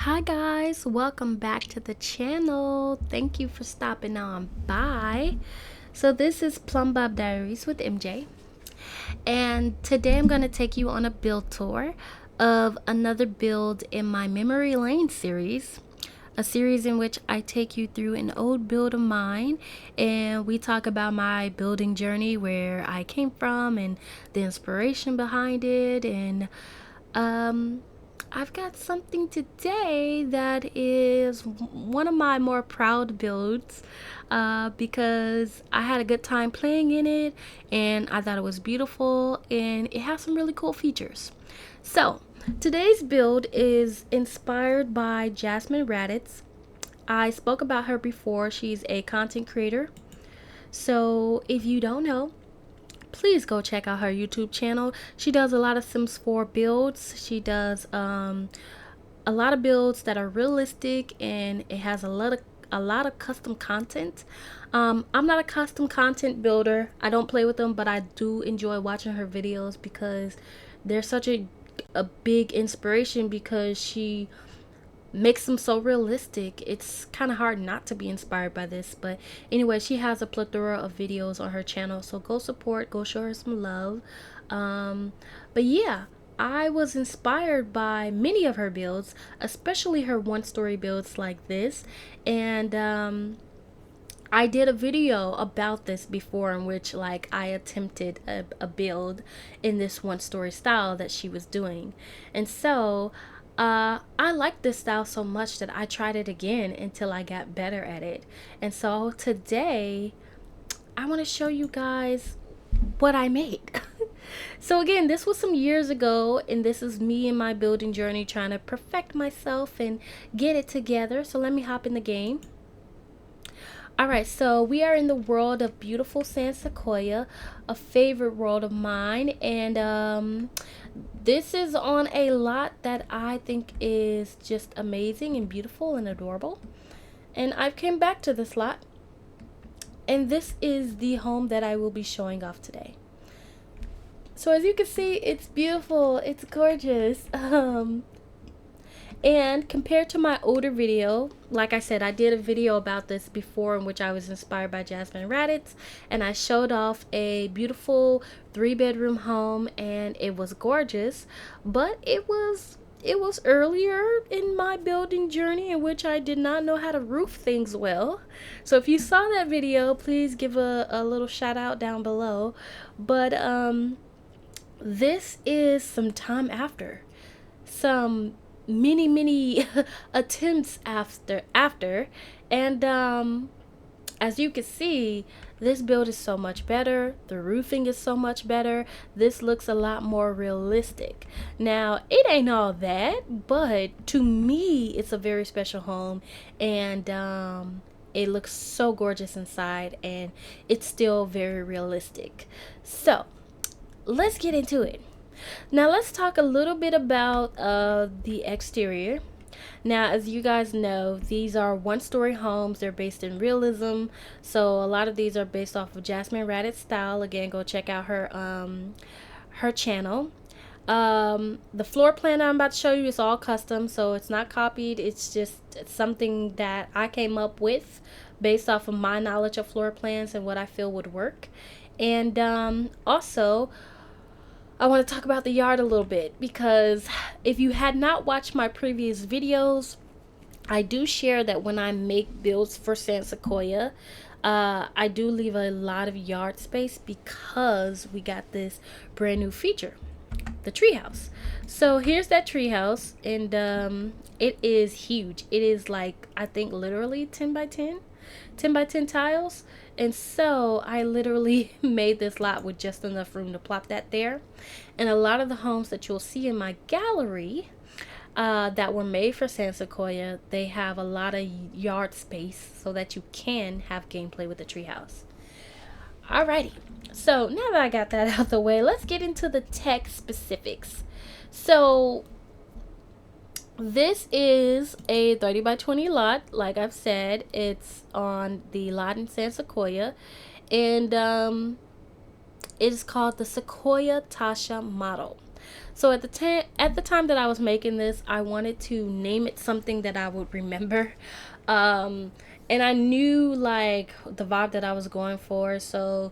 Hi guys, welcome back to the channel. Thank you for stopping on by. So this is Plum Bob Diaries with MJ, and today I'm going to take you on a build tour of another build in my Memory Lane series, a series in which I take you through an old build of mine and we talk about my building journey, where I came from and the inspiration behind it. And I've got something today that is one of my more proud builds, because I had a good time playing in it and I thought it was beautiful and it has some really cool features. So today's build is inspired by Jasmine Raditz. I spoke about her before. She's a content creator. So if you don't know, please go check out her YouTube channel. She does a lot of Sims 4 builds. She does a lot of builds that are realistic, and it has a lot of custom content. I'm not a custom content builder. I don't play with them, but I do enjoy watching her videos because they're such a big inspiration, because she makes them so realistic. It's kind of hard not to be inspired by this. But anyway, she has a plethora of videos on her channel, so go support, go show her some love. But yeah, I was inspired by many of her builds, especially her one-story builds like this. And I did a video about this before, in which like I attempted a build in this one-story style that she was doing. And so I liked this style so much that I tried it again until I got better at it. And so today I want to show you guys what I made. So again, this was some years ago, and this is me and my building journey, trying to perfect myself and get it together. So let me hop in the game. Alright, so we are in the world of beautiful San Sequoia, a favorite world of mine, and this is on a lot that I think is just amazing and beautiful and adorable. And I've came back to this lot, and this is the home that I will be showing off today. So as you can see, it's beautiful, it's gorgeous. And compared to my older video, like I said, I did a video about this before in which I was inspired by Jasmine Raditz, and I showed off a beautiful 3-bedroom home, and it was gorgeous. But it was earlier in my building journey in which I did not know how to roof things well. So if you saw that video, please give a little shout out down below. But this is some time after, some many attempts after, and as you can see, this build is so much better. The roofing is so much better. This looks a lot more realistic. Now, it ain't all that, but to me it's a very special home, and it looks so gorgeous inside, and it's still very realistic. So let's get into it. Now let's talk a little bit about the exterior. Now, as you guys know, these are one-story homes. They're based in realism, so a lot of these are based off of Jasmine Raditz style. Again, go check out her channel. The floor plan I'm about to show you is all custom, so it's not copied. It's just something that I came up with based off of my knowledge of floor plans and what I feel would work. And also, I want to talk about the yard a little bit, because if you had not watched my previous videos, I do share that when I make builds for San Sequoia, I do leave a lot of yard space, because we got this brand new feature, the treehouse. So here's that treehouse, and it is huge. It is like, I think literally 10 by 10 tiles. And so I literally made this lot with just enough room to plop that there. And a lot of the homes that you'll see in my gallery that were made for San Sequoia, they have a lot of yard space so that you can have gameplay with the treehouse. Alrighty, so now that I got that out the way, let's get into the tech specifics. So this is a 30 by 20 lot. Like I've said, it's on the lot in San Sequoia, and it is called the Sequoia Tasha Model. So at the time that I was making this, I wanted to name it something that I would remember. And I knew like the vibe that I was going for. So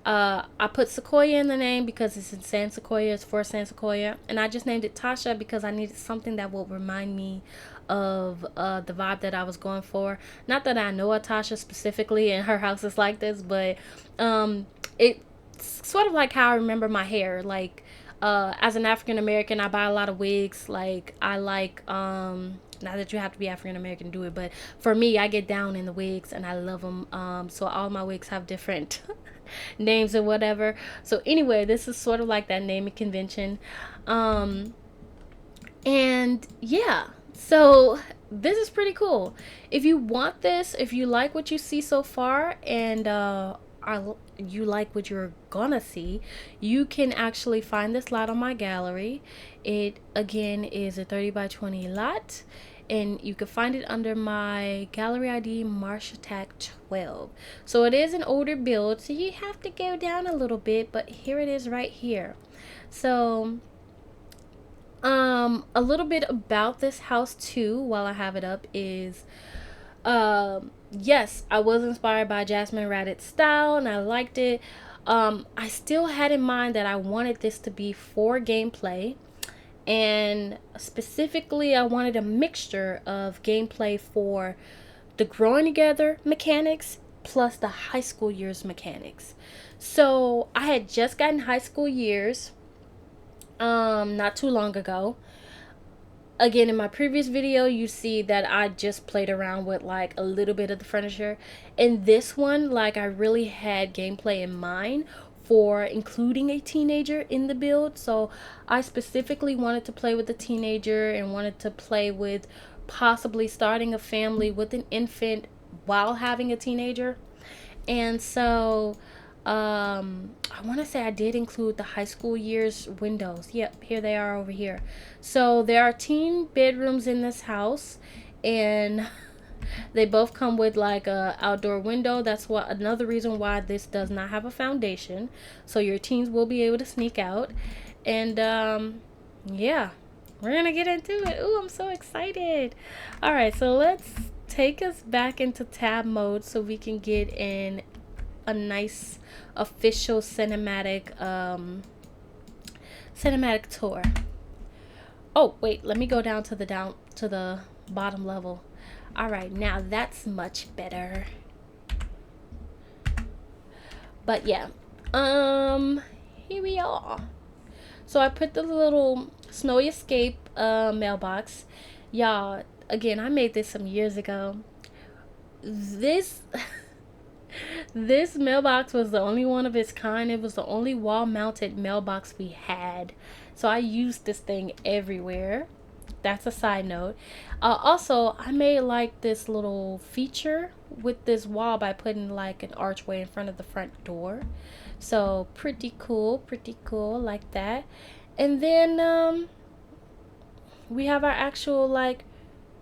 I put Sequoia in the name because it's in San Sequoia, it's for San Sequoia. And I just named it Tasha because I needed something that will remind me of the vibe that I was going for. Not that I know a Tasha specifically and her house is like this, but it's sort of like how I remember my hair. Like as an African American, I buy a lot of wigs. Like I like not that you have to be African American to do it, but for me, I get down in the wigs and I love them. So all my wigs have different names or whatever. So anyway, this is sort of like that naming convention. And yeah, so this is pretty cool. If you want this, if you like what you see so far, and you like what you're gonna see, you can actually find this lot on my gallery. It again is a 30 by 20 lot, and you can find it under my gallery ID MarshaTac12. So it is an older build, so you have to go down a little bit, but here it is right here. So a little bit about this house too while I have it up is yes, I was inspired by Jasmine Raditz style and I liked it. I still had in mind that I wanted this to be for gameplay, and specifically I wanted a mixture of gameplay for the growing together mechanics plus the high school years mechanics. So I had just gotten high school years not too long ago. Again, in my previous video, you see that I just played around with like a little bit of the furniture. In this one, like I really had gameplay in mind for including a teenager in the build. So I specifically wanted to play with a teenager and wanted to play with possibly starting a family with an infant while having a teenager. And so I want to say I did include the high school years windows. Yep, here they are over here. So there are teen bedrooms in this house, and they both come with like a outdoor window. That's what another reason why this does not have a foundation, so your teens will be able to sneak out. And yeah, we're gonna get into it. Ooh, I'm so excited. All right, so let's take us back into tab mode so we can get in a nice official cinematic tour. Oh wait, let me go down to the bottom level. All right, now that's much better. But yeah, here we are. So I put the little snowy escape mailbox. Y'all, again, I made this some years ago. This this mailbox was the only one of its kind. It was the only wall-mounted mailbox we had. So I used this thing everywhere. That's a side note. Also, I made like this little feature with this wall by putting like an archway in front of the front door. So pretty cool like that. And then we have our actual like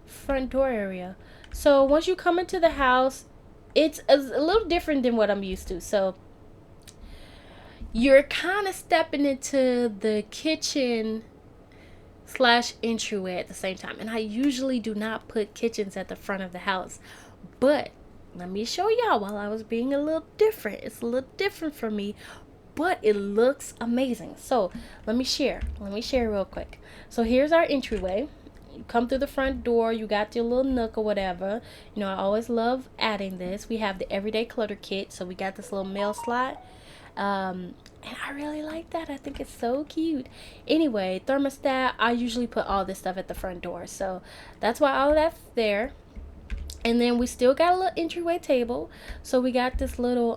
front door area. So once you come into the house, it's a little different than what I'm used to. So you're kind of stepping into the kitchen / entryway at the same time. And I usually do not put kitchens at the front of the house, but let me show y'all while I was being a little different. It's a little different for me, but it looks amazing. So let me share real quick. So here's our entryway. You come through the front door, you got your little nook or whatever. You know, I always love adding this. We have the everyday clutter kit, so we got this little mail slot. And I really like that. I think it's so cute. Anyway, thermostat, I usually put all this stuff at the front door, so that's why all of that's there. And then we still got a little entryway table. So we got this little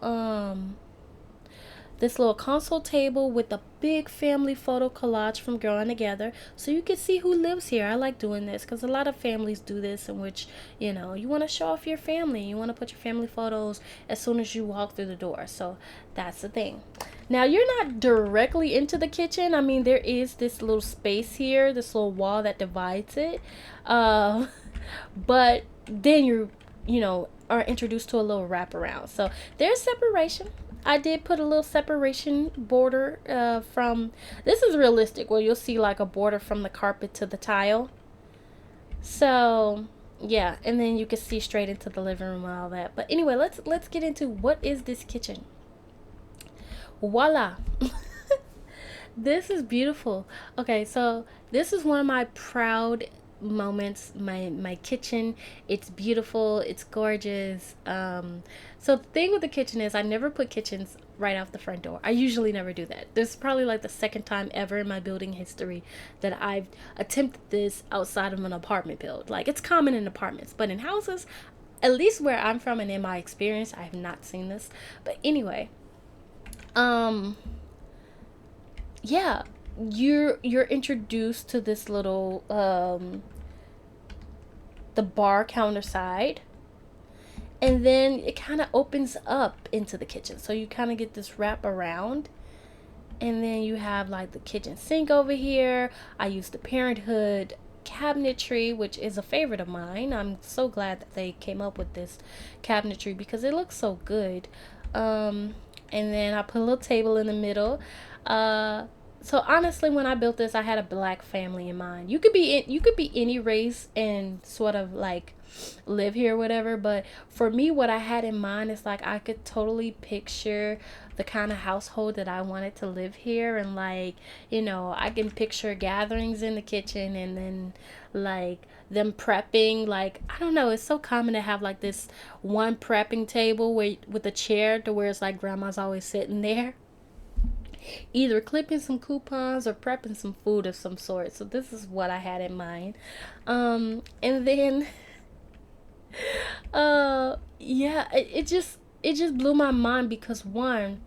console table with a big family photo collage from growing together, so you can see who lives here. I like doing this because a lot of families do this, in which, you know, you want to show off your family. You want to put your family photos as soon as you walk through the door. So that's the thing. Now, you're not directly into the kitchen. I mean, there is this little space here, this little wall that divides it. But then you know, are introduced to a little wraparound. So there's separation. I did put a little separation border from, this is realistic, where you'll see like a border from the carpet to the tile. So yeah, and then you can see straight into the living room and all that. But anyway, let's get into what is this kitchen. Voila. This is beautiful. Okay, so this is one of my proud moments. My kitchen. It's beautiful. It's gorgeous. So the thing with the kitchen is I never put kitchens right off the front door. I usually never do that. This is probably like the second time ever in my building history that I've attempted this outside of an apartment build. Like, it's common in apartments, but in houses, at least where I'm from and in my experience, I have not seen this. But anyway, um yeah, you're introduced to this little the bar counter side, and then it kind of opens up into the kitchen, so you kind of get this wrap around, and then you have like the kitchen sink over here. I use the Parenthood cabinetry, which is a favorite of mine. I'm so glad that they came up with this cabinetry because it looks so good. And then I put a little table in the middle. So honestly, when I built this, I had a black family in mind. You could be any race and sort of like live here or whatever, but for me, what I had in mind is like I could totally picture the kind of household that I wanted to live here, and like, I can picture gatherings in the kitchen, and then like them prepping. Like, I don't know, it's so common to have like this one prepping table where with a chair to where it's like grandma's always sitting there, either clipping some coupons or prepping some food of some sort. So this is what I had in mind. And then yeah, it just blew my mind because, one,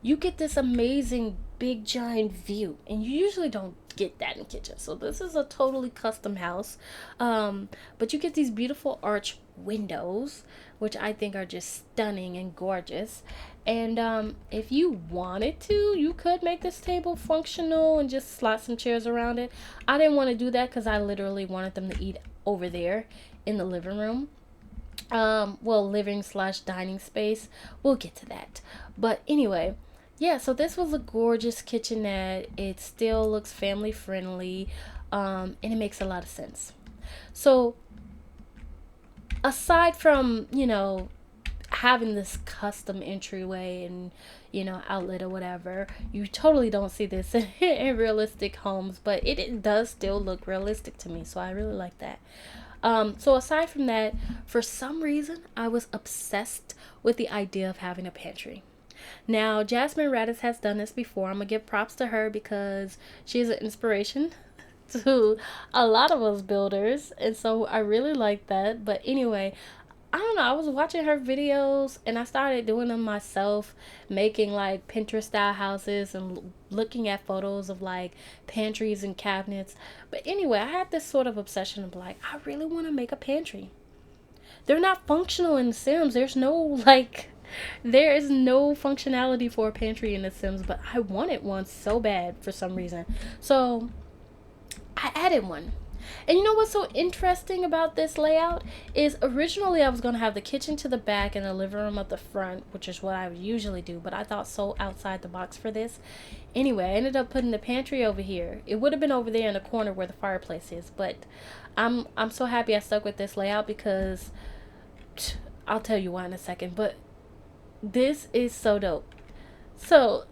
you get this amazing big giant view, and you usually don't get that in kitchen. So this is a totally custom house. But you get these beautiful arch windows, which I think are just stunning and gorgeous. And if you wanted to, you could make this table functional and just slot some chairs around it. I didn't want to do that because I literally wanted them to eat over there in the living room. Well, living slash dining space. We'll get to that. But anyway, yeah, so this was a gorgeous kitchenette. It still looks family friendly, and it makes a lot of sense. So aside from, having this custom entryway and, outlet or whatever, you totally don't see this in realistic homes, but it does still look realistic to me, so I really like that. So aside from that, for some reason, I was obsessed with the idea of having a pantry. Now, Jasmine Raditz has done this before. I'm gonna give props to her because she's an inspiration to a lot of us builders, and so I really like that. But anyway, I don't know, I was watching her videos and I started doing them myself, making like Pinterest style houses and looking at photos of like pantries and cabinets. But anyway, I had this sort of obsession of like, I really want to make a pantry. They're not functional in The Sims. There is no functionality for a pantry in The Sims, but I wanted one so bad for some reason. So I added one. And you know what's so interesting about this layout is originally I was going to have the kitchen to the back and the living room at the front, which is what I would usually do, but I thought so outside the box for this. Anyway, I ended up putting the pantry over here. It would have been over there in the corner where the fireplace is, but I'm so happy I stuck with this layout because I'll tell you why in a second, but this is so dope. So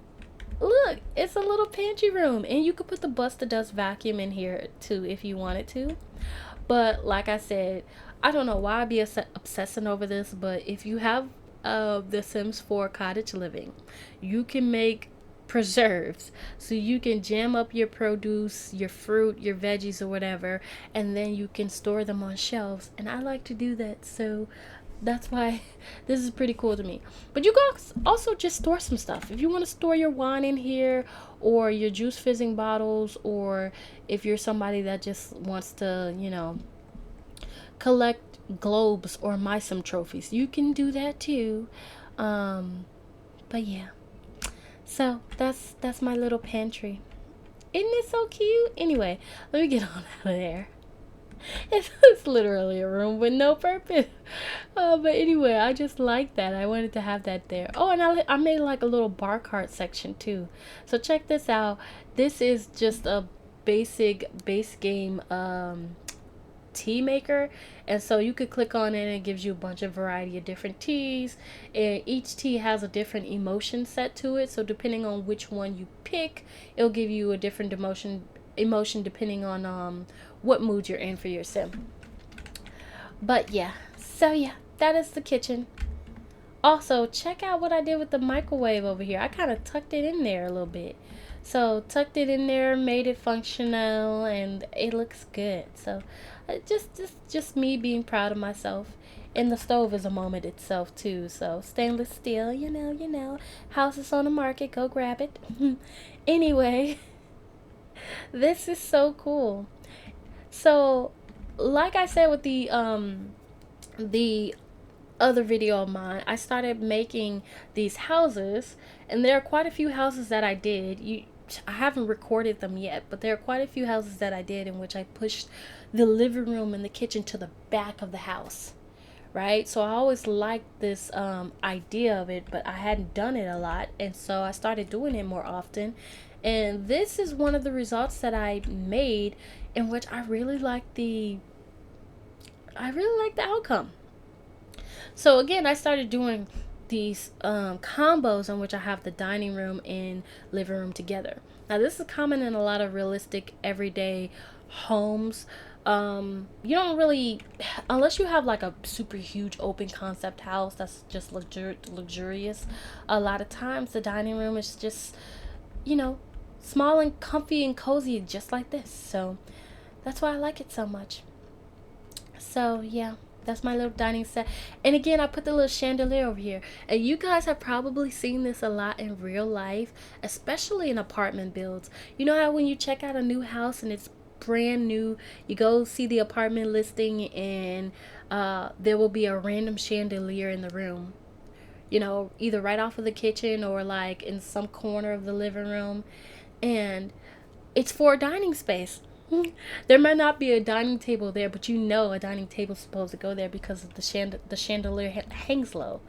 look, it's a little pantry room, and you could put the Bust the Dust vacuum in here too if you wanted to. But like I said, I don't know why I'd be obsessing over this, but if you have The Sims 4 cottage living, you can make preserves, so you can jam up your produce, your fruit, your veggies or whatever, and then you can store them on shelves, and I like to do that, so that's why this is pretty cool to me. But you can also just store some stuff if you want to store your wine in here, or your juice fizzing bottles, or if you're somebody that just wants to, collect globes or MySim trophies, you can do that too. But yeah, so that's my little pantry. Isn't it so cute? Anyway, let me get on out of there. It's literally a room with no purpose. But anyway, I just like that. I wanted to have that there. Oh, and I made like a little bar cart section too. So check this out. This is just a basic base game tea maker, and so you could click on it and it gives you a bunch of variety of different teas, and each tea has a different emotion set to it, so depending on which one you pick, it'll give you a different emotion depending on what mood you're in for your sim. But yeah, so yeah, that is the kitchen. Also, check out what I did with the microwave over here. I kind of tucked it in there a little bit. So, tucked it in there, made it functional, and it looks good. So, just me being proud of myself. And the stove is a moment itself too. So, stainless steel, house is on the market, go grab it. Anyway, this is so cool. So, like I said with the other video of mine, I started making these houses, and there are quite a few houses that I did. I haven't recorded them yet, but there are quite a few houses that I did in which I pushed the living room and the kitchen to the back of the house, right? So I always liked this idea of it, but I hadn't done it a lot, and so I started doing it more often. And this is one of the results that I made, in which I really like the outcome. So again, I started doing these combos in which I have the dining room and living room together. Now this is common in a lot of realistic everyday homes. You don't really, unless you have like a super huge open concept house that's just luxurious, a lot of times the dining room is just, you know, small and comfy and cozy, just like this. So that's why I like it so much. So yeah, that's my little dining set. And again, I put the little chandelier over here. And you guys have probably seen this a lot in real life, especially in apartment builds. You know how when you check out a new house and it's brand new, you go see the apartment listing, and there will be a random chandelier in the room. You know, either right off of the kitchen or like in some corner of the living room. And it's for a dining space. There might not be a dining table there, but you know a dining table is supposed to go there because of the chandelier hangs low.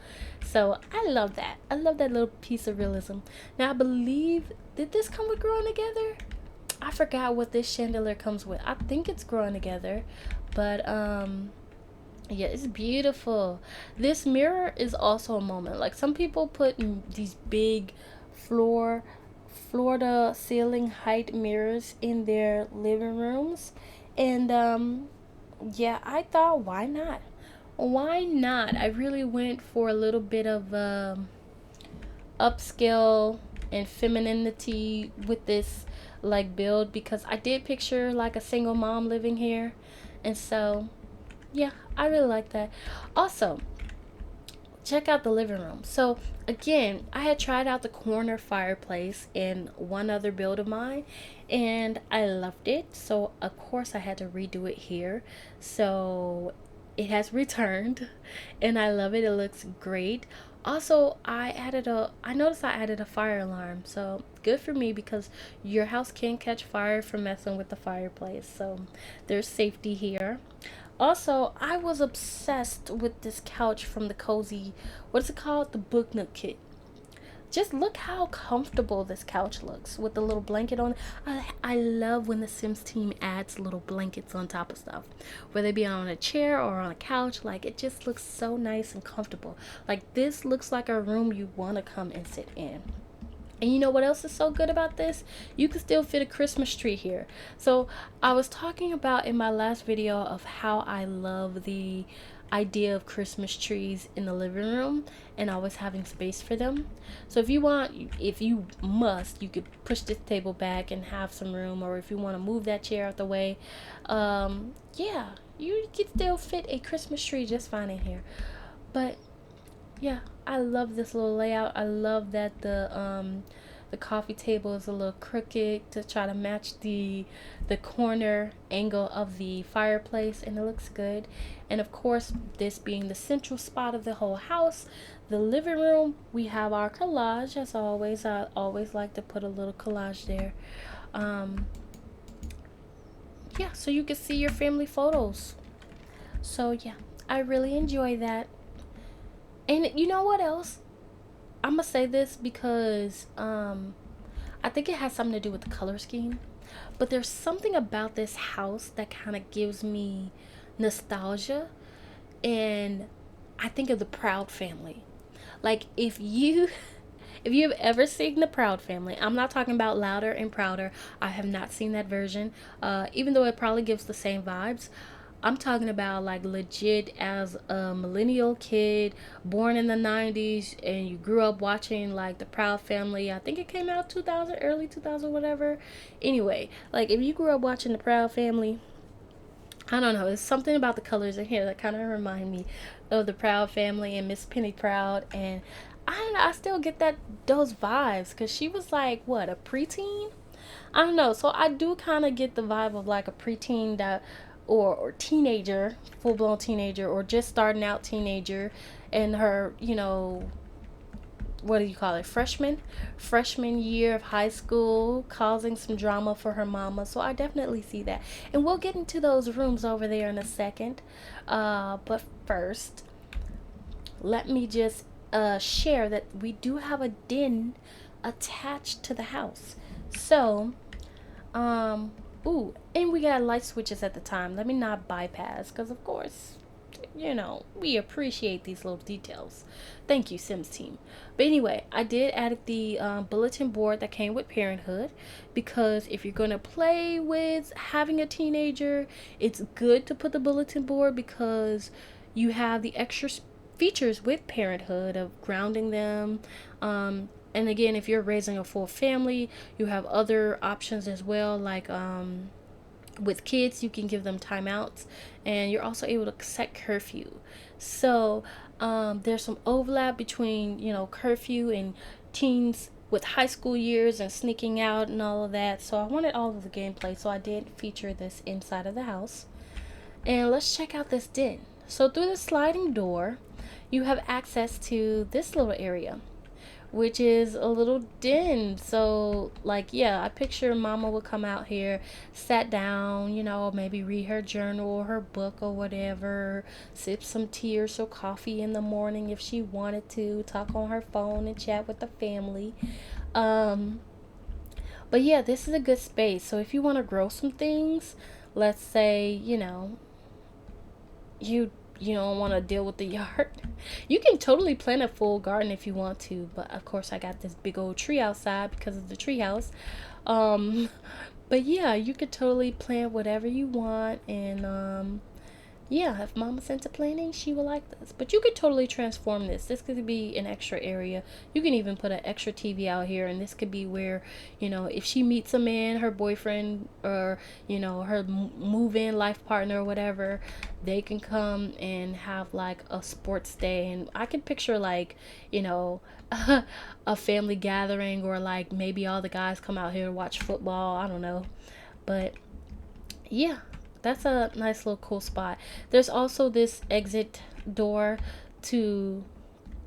So I love that. I love that little piece of realism. Now I believe, did this come with growing together? I forgot what this chandelier comes with. I think it's growing together, but yeah, it's beautiful. This mirror is also a moment. Like some people put these big floor Florida ceiling height mirrors in their living rooms, and yeah, I thought, why not? Why not? I really went for a little bit of upscale and femininity with this like build, because I did picture like a single mom living here, and so yeah, I really like that. Also, check out the living room. So again, I had tried out the corner fireplace in one other build of mine, and I loved it. So of course I had to redo it here. So it has returned, and I love it. It looks great. Also, I noticed I added a fire alarm. So good for me, because your house can catch fire from messing with the fireplace. So there's safety here. Also, I was obsessed with this couch from the cozy, what is it called? The Book Nook kit. Just look how comfortable this couch looks with the little blanket on it. I love when the Sims team adds little blankets on top of stuff, whether it be on a chair or on a couch. Like, it just looks so nice and comfortable. Like, this looks like a room you want to come and sit in. And you know what else is so good about this? You can still fit a Christmas tree here. So I was talking about in my last video of how I love the idea of Christmas trees in the living room and always having space for them. So if you must, you could push this table back and have some room, or if you want to move that chair out the way, yeah, you could still fit a Christmas tree just fine in here. But yeah, I love this little layout. I love that the coffee table is a little crooked to try to match the corner angle of the fireplace, and it looks good. And of course, this being the central spot of the whole house, the living room, we have our collage as always. I always like to put a little collage there. yeah, so you can see your family photos. So yeah, I really enjoy that. And you know what else? I'm gonna say this because I think it has something to do with the color scheme. But there's something about this house that kind of gives me nostalgia, and I think of the Proud Family. Like if you if you've ever seen the Proud Family, I'm not talking about Louder and Prouder. I have not seen that version. Even though it probably gives the same vibes. I'm talking about like legit as a millennial kid born in the 90s and you grew up watching like the Proud Family. I think it came out 2000, early 2000, whatever. Anyway, like if you grew up watching the Proud Family, I don't know. It's something about the colors in here that kind of remind me of the Proud Family and Miss Penny Proud. And I don't know. I still get those vibes because she was like what, a preteen? I don't know. So I do kind of get the vibe of like a preteen that, or teenager, full blown teenager, or just starting out teenager, and her, what do you call it, freshman year of high school, causing some drama for her mama. So I definitely see that, and we'll get into those rooms over there in a second. But first, let me just share that we do have a den attached to the house. So um ooh, and we got light switches at the time. Let me not bypass, because of course, we appreciate these little details. Thank you, Sims team. But anyway, I did add the bulletin board that came with parenthood, because if you're going to play with having a teenager, it's good to put the bulletin board, because you have the extra features with parenthood of grounding them. And again, if you're raising a full family, you have other options as well, like with kids you can give them timeouts, and you're also able to set curfew. So there's some overlap between curfew and teens with high school years and sneaking out and all of that. So I wanted all of the gameplay, so I did feature this inside of the house. And let's check out this den. So through the sliding door you have access to this little area, which is a little den. So like, yeah, I picture mama would come out here, sat down, maybe read her journal or her book or whatever, sip some tea or so coffee in the morning if she wanted to, talk on her phone and chat with the family. um but yeah, this is a good space. So if you want to grow some things, let's say, you don't want to deal with the yard, you can totally plant a full garden if you want to. But of course, I got this big old tree outside because of the treehouse. Um, but yeah, you could totally plant whatever you want, and yeah, if mama's into planning, she will like this. But you could totally transform this. This could be an extra area. You can even put an extra TV out here, and this could be where, if she meets a man, her boyfriend, or, her move-in life partner or whatever, they can come and have like a sports day. And I can picture like, a family gathering, or like maybe all the guys come out here to watch football. I don't know. But yeah, that's a nice little cool spot. There's also this exit door to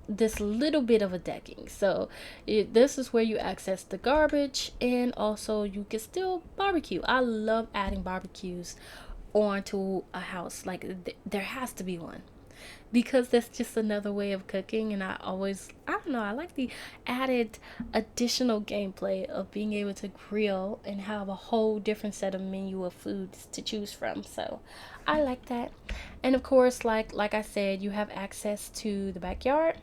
this little bit of a decking. So this is where you access the garbage, and also you can still barbecue. I love adding barbecues onto a house. Like there has to be one, because that's just another way of cooking. And I don't know, I like the added additional gameplay of being able to grill and have a whole different set of menu of foods to choose from. So I like that. And of course, like I said, you have access to the backyard.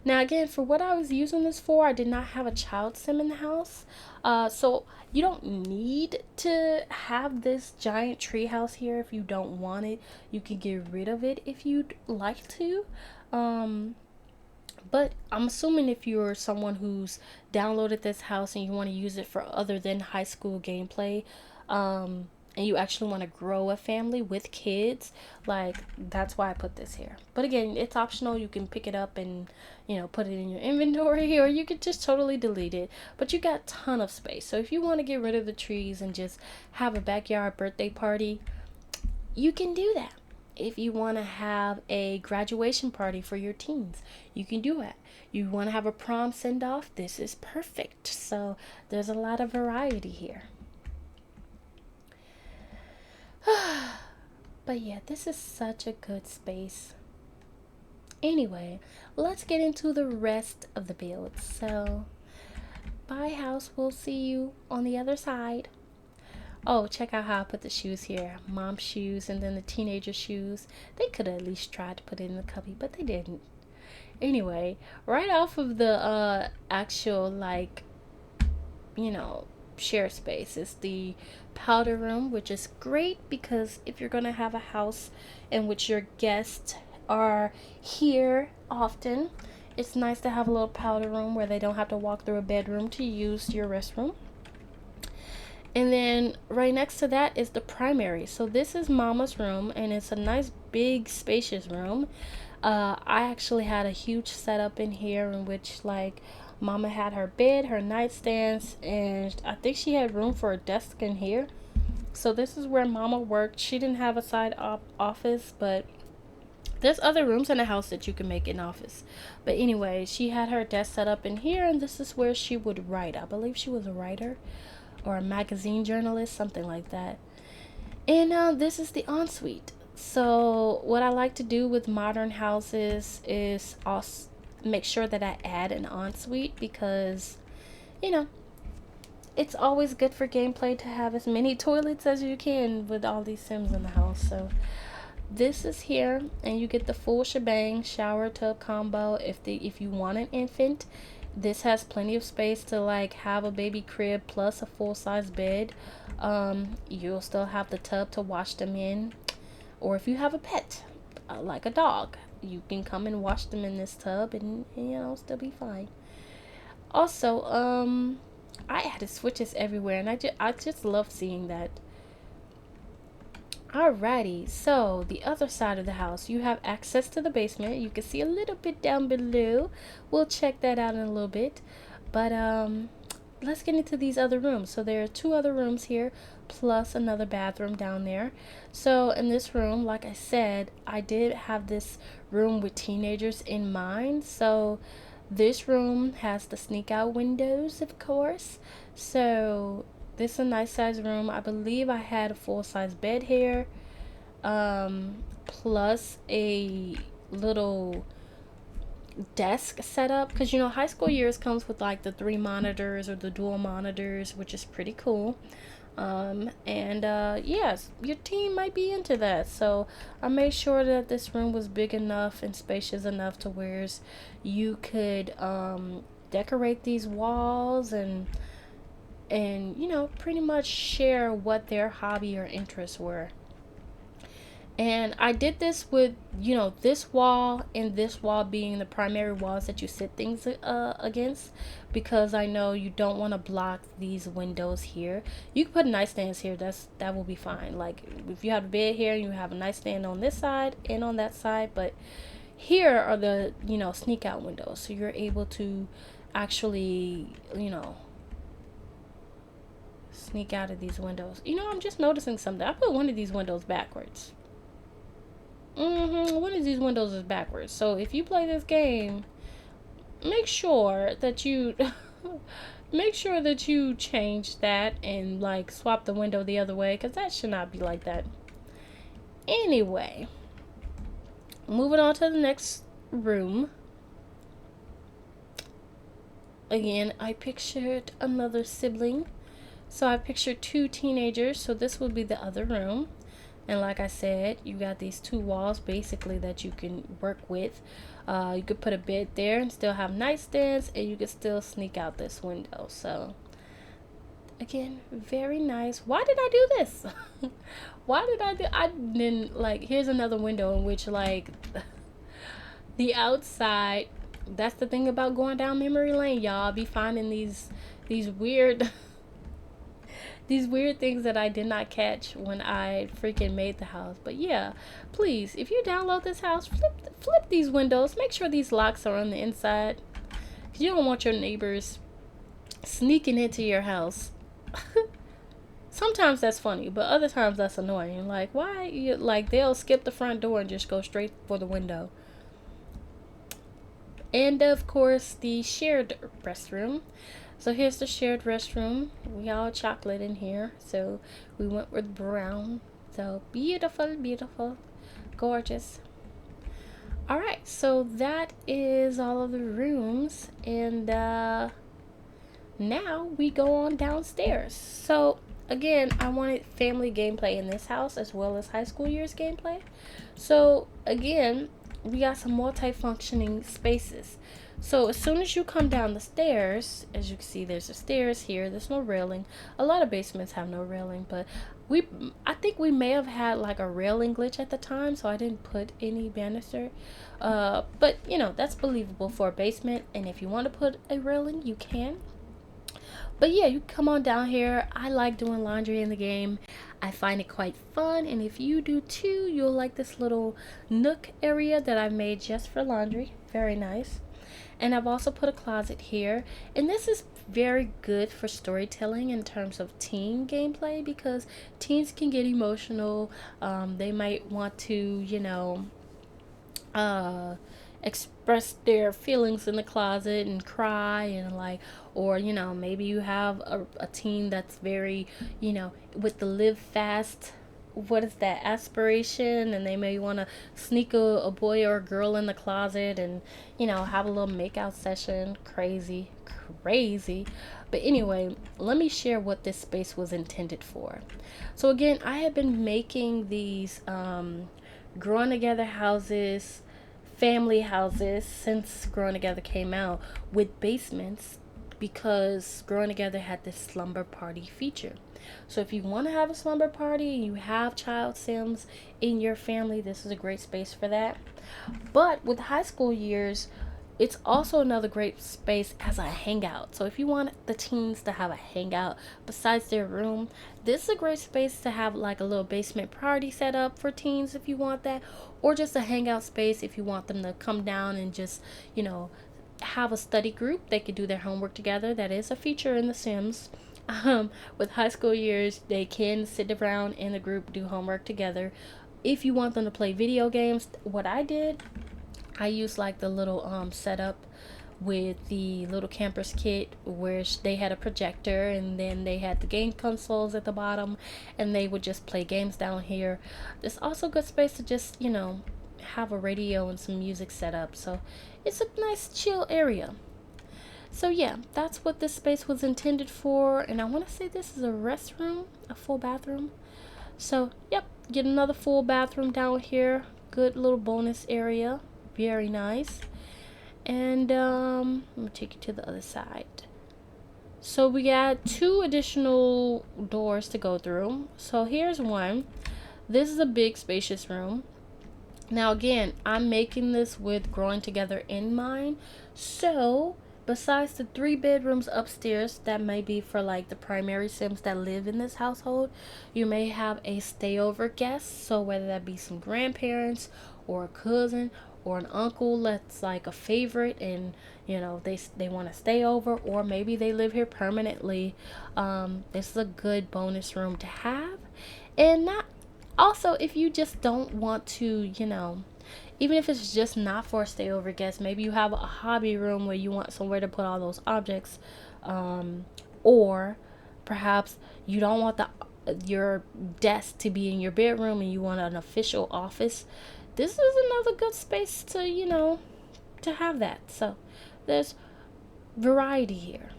Now again, for what I was using this for, I did not have a child sim in the house. So you don't need to have this giant tree house here if you don't want it. You can get rid of it if you'd like to. But I'm assuming if you're someone who's downloaded this house and you want to use it for other than high school gameplay, and you actually want to grow a family with kids, like that's why I put this here. But again, it's optional. You can pick it up and put it in your inventory, or you could just totally delete it. But you got a ton of space. So if you want to get rid of the trees and just have a backyard birthday party, you can do that. If you want to have a graduation party for your teens, you can do it. You want to have a prom send off, this is perfect. So there's a lot of variety here. But yeah, this is such a good space. Anyway, let's get into the rest of the build. So, bye house, we'll see you on the other side. Oh, check out how I put the shoes here. Mom's shoes and then the teenager shoes. They could have at least tried to put it in the cubby, but they didn't. Anyway, right off of the actual, like, you know, share space is the powder room, which is great because if you're going to have a house in which your guests are here often, it's nice to have a little powder room where they don't have to walk through a bedroom to use your restroom. And then right next to that is the primary. So this is Mama's room, and it's a nice big spacious room. I actually had a huge setup in here in which, like, Mama had her bed, her nightstands, and I think she had room for a desk in here. So this is where Mama worked. She didn't have a side office, but there's other rooms in the house that you can make an office. But anyway, she had her desk set up in here, and this is where she would write. I believe she was a writer or a magazine journalist, something like that. And this is the ensuite. So what I like to do with modern houses is also make sure that I add an ensuite because, you know, it's always good for gameplay to have as many toilets as you can with all these Sims in the house. So this is here, and you get the full shebang, shower tub combo. If you want an infant, this has plenty of space to like have a baby crib plus a full-size bed. You'll still have the tub to wash them in, or if you have a pet like a dog, you can come and wash them in this tub and you know, still be fine. Also, I added switches everywhere, and I just love seeing that. Alrighty, so the other side of the house, you have access to the basement. You can see a little bit down below. We'll check that out in a little bit. But let's get into these other rooms. So there are 2 other rooms here, plus another bathroom down there. So in this room, like I said, I did have this room with teenagers in mind. So this room has the sneak out windows, of course. So this is a nice size room. I believe I had a full-size bed here, plus a little desk setup, because you know high school years comes with like the 3 monitors or the dual monitors, which is pretty cool. Yes, your teen might be into that, so I made sure that this room was big enough and spacious enough to where you could decorate these walls and you know, pretty much share what their hobby or interests were. And I did this with, you know, this wall and this wall being the primary walls that you sit things against, because I know you don't want to block these windows here. You can put nightstands here, that will be fine. Like if you have a bed here, you have a nightstand on this side and on that side, but here are the, you know, sneak out windows, so you're able to actually, you know, sneak out of these windows. You know, I'm just noticing something. I put one of these windows backwards. One of these windows is backwards. So if you play this game, make sure that you make sure that you change that and like swap the window the other way, because that should not be like that. Anyway, moving on to the next room. Again, I pictured another sibling. So I pictured 2 teenagers, so this would be the other room. And like I said, you got these 2 walls basically that you can work with. You could put a bed there and still have nightstands, and you could still sneak out this window. So again, very nice. Why did I do this? I didn't, like, here's another window in which, like, the outside, that's the thing about going down memory lane, y'all. Be finding these weird these weird things that I did not catch when I freaking made the house. But yeah, please, if you download this house, flip these windows. Make sure these locks are on the inside, because you don't want your neighbors sneaking into your house. Sometimes that's funny, but other times that's annoying. Like, why? Like, they'll skip the front door and just go straight for the window. And of course, the shared restroom. So here's the shared restroom. We all chocolate in here, so we went with brown. So beautiful, beautiful, gorgeous. All right, so that is all of the rooms, and now we go on downstairs. So again, I wanted family gameplay in this house as well as high school years gameplay. So again, we got some multi-functioning spaces. So as soon as you come down the stairs, as you can see, there's the stairs here. There's no railing. A lot of basements have no railing, but I think we may have had like a railing glitch at the time, so I didn't put any banister. But you know, that's believable for a basement, and if you want to put a railing, you can. But yeah, you come on down here. I like doing laundry in the game. I find it quite fun, and if you do too, you'll like this little nook area that I've made just for laundry. Very nice. And I've also put a closet here, and this is very good for storytelling in terms of teen gameplay, because teens can get emotional. They might want to, you know, uh express their feelings in the closet and cry, and like, or you know, maybe you have a teen that's very, you know, with the live fast, what is that, aspiration, and they may want to sneak a boy or a girl in the closet and, you know, have a little makeout session. Crazy, crazy. But anyway, let me share what this space was intended for. So again, I have been making these growing together houses, family houses, since Growing Together came out, with basements, because Growing Together had this slumber party feature. So if you want to have a slumber party and you have child sims in your family, this is a great space for that. But with high school years, it's also another great space as a hangout. So if you want the teens to have a hangout besides their room, this is a great space to have like a little basement party set up for teens if you want that, or just a hangout space if you want them to come down and just, you know, have a study group. They could do their homework together. That is a feature in The Sims. With high school years, they can sit around in a group, do homework together. If you want them to play video games, what I did, I used like the little setup with the little campers kit, where they had a projector and then they had the game consoles at the bottom, and they would just play games down here. There's also good space to just, you know, have a radio and some music set up. So it's a nice chill area. So yeah, that's what this space was intended for. And I want to say this is a restroom, a full bathroom. So yep, get another full bathroom down here. Good little bonus area. Very nice. And I'm gonna take you to the other side. So we got 2 additional doors to go through. So here's one. This is a big spacious room. Now again, I'm making this with Growing Together in mind. So besides the 3 bedrooms upstairs that may be for like the primary sims that live in this household, you may have a stayover guest. So whether that be some grandparents or a cousin or an uncle that's like a favorite, and you know, they want to stay over, or maybe they live here permanently, this is a good bonus room to have. And not also, if you just don't want to, you know, even if it's just not for a stayover guest, maybe you have a hobby room where you want somewhere to put all those objects, or perhaps you don't want your desk to be in your bedroom and you want an official office. This is another good space to, you know, to have that. So there's variety here.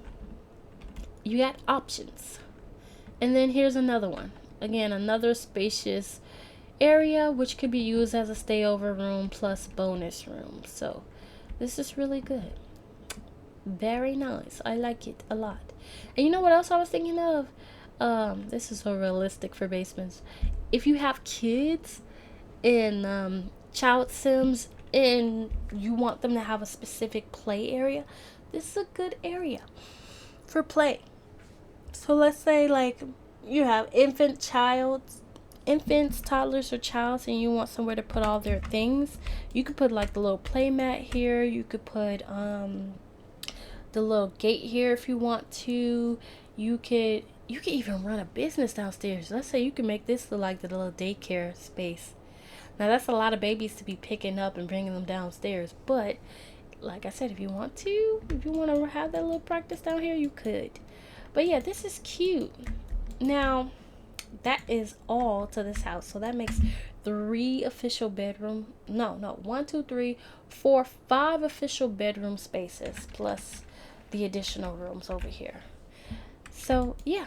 You got options. And then here's another one. Again, another spacious area which could be used as a stayover room plus bonus room. So this is really good. Very nice. I like it a lot. And you know what else I was thinking of? This is so realistic for basements. If you have kids in child sims and you want them to have a specific play area, this is a good area for play. So let's say like you have infants, toddlers, or childs, and you want somewhere to put all their things. You could put like the little play mat here. You could put the little gate here if you want to. You could even run a business downstairs. Let's say you can make this look like the little daycare space. Now that's a lot of babies to be picking up and bringing them downstairs, but like I said, if you want to have that little practice down here, you could. But yeah, this is cute. Now that is all to this house. So that makes 3 official bedroom, no, 1, 2, 3, 4, 5 official bedroom spaces plus the additional rooms over here. So yeah,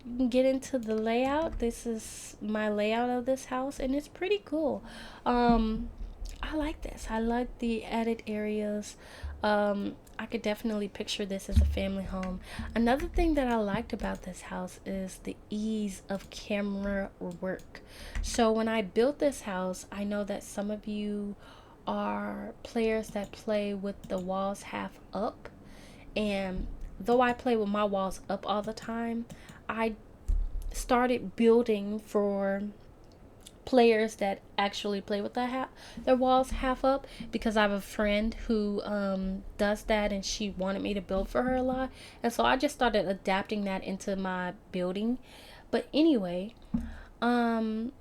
you can get into the layout. This is my layout of this house, and it's pretty cool. I like this. I like the added areas. I could definitely picture this as a family home. Another thing that I liked about this house is the ease of camera work. So when I built this house, I know that some of you are players that play with the walls half up, and though I play with my walls up all the time, I started building for players that actually play with their walls half up, because I have a friend who does that, and she wanted me to build for her a lot, and so I just started adapting that into my building. But anyway, um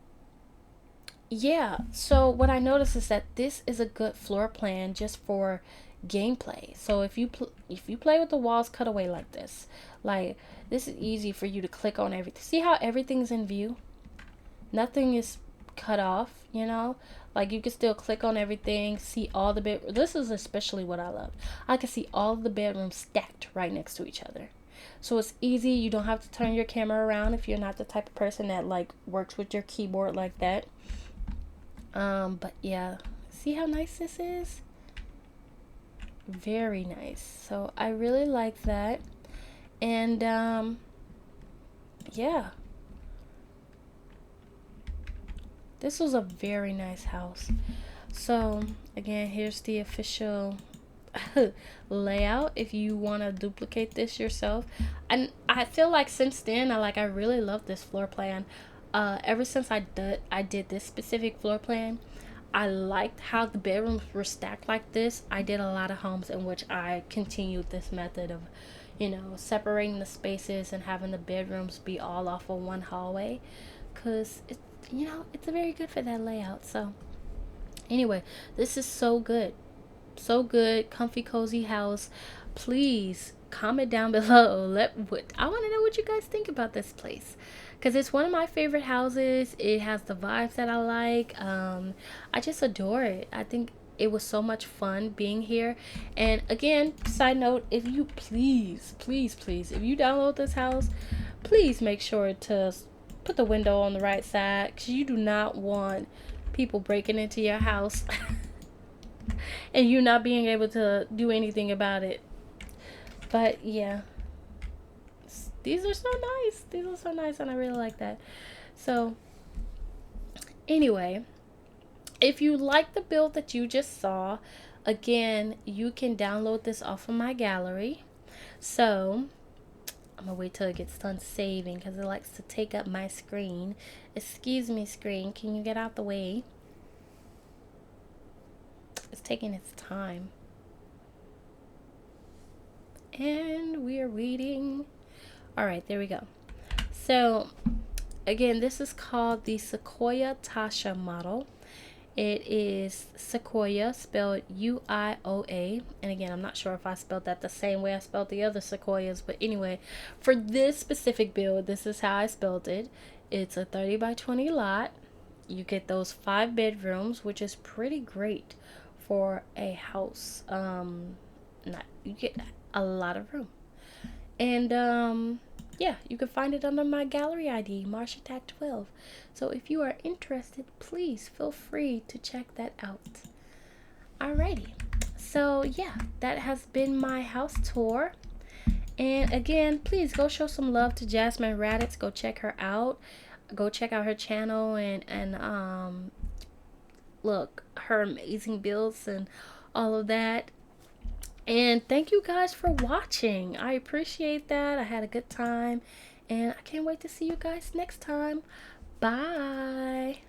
yeah, so what I noticed is that this is a good floor plan just for gameplay. So if you play with the walls cut away like this is easy for you to click on everything. See how everything's in view? Nothing is cut off, you know? Like, you can still click on everything, see all the bed. This is especially what I love. I can see all the bedrooms stacked right next to each other. So it's easy. You don't have to turn your camera around if you're not the type of person that like works with your keyboard like that. But yeah, see how nice this is? Very nice. So I really like that. And yeah, this was a very nice house. So again, here's the official layout if you want to duplicate this yourself. And I feel like since then I really love this floor plan. Ever since I did this specific floor plan, I liked how the bedrooms were stacked like this. I did a lot of homes in which I continued this method of, separating the spaces and having the bedrooms be all off of one hallway, because it's very good for that layout. So anyway, this is so good. So good, comfy, cozy house. Please comment down below. I want to know what you guys think about this place, because it's one of my favorite houses. It has the vibes that I like. I just adore it. I think it was so much fun being here. And again, side note, if you please, if you download this house, please make sure to put the window on the right side, because you do not want people breaking into your house and you not being able to do anything about it. But yeah, these are so nice. These are so nice, and I really like that. So anyway, if you like the build that you just saw, again, you can download this off of my gallery. So I'm gonna wait till it gets done saving, because it likes to take up my screen. Excuse me, screen, can you get out the way? It's taking its time. And we are waiting. All right, there we go. So again, this is called the Sequoia Tasha Model. It is Sequoia, spelled UIOA. And again, I'm not sure if I spelled that the same way I spelled the other Sequoias, but anyway, for this specific build, this is how I spelled it. It's a 30 by 20 lot. You get those 5 bedrooms, which is pretty great for a house. You get a lot of room. And yeah, you can find it under my gallery ID, MarshaTac12. So if you are interested, please feel free to check that out. Alrighty, so yeah, that has been my house tour. And again, please go show some love to Jasmine Raditz. Go check her out. Go check out her channel and look, her amazing builds and all of that. And thank you guys for watching. I appreciate that. I had a good time, and I can't wait to see you guys next time. Bye.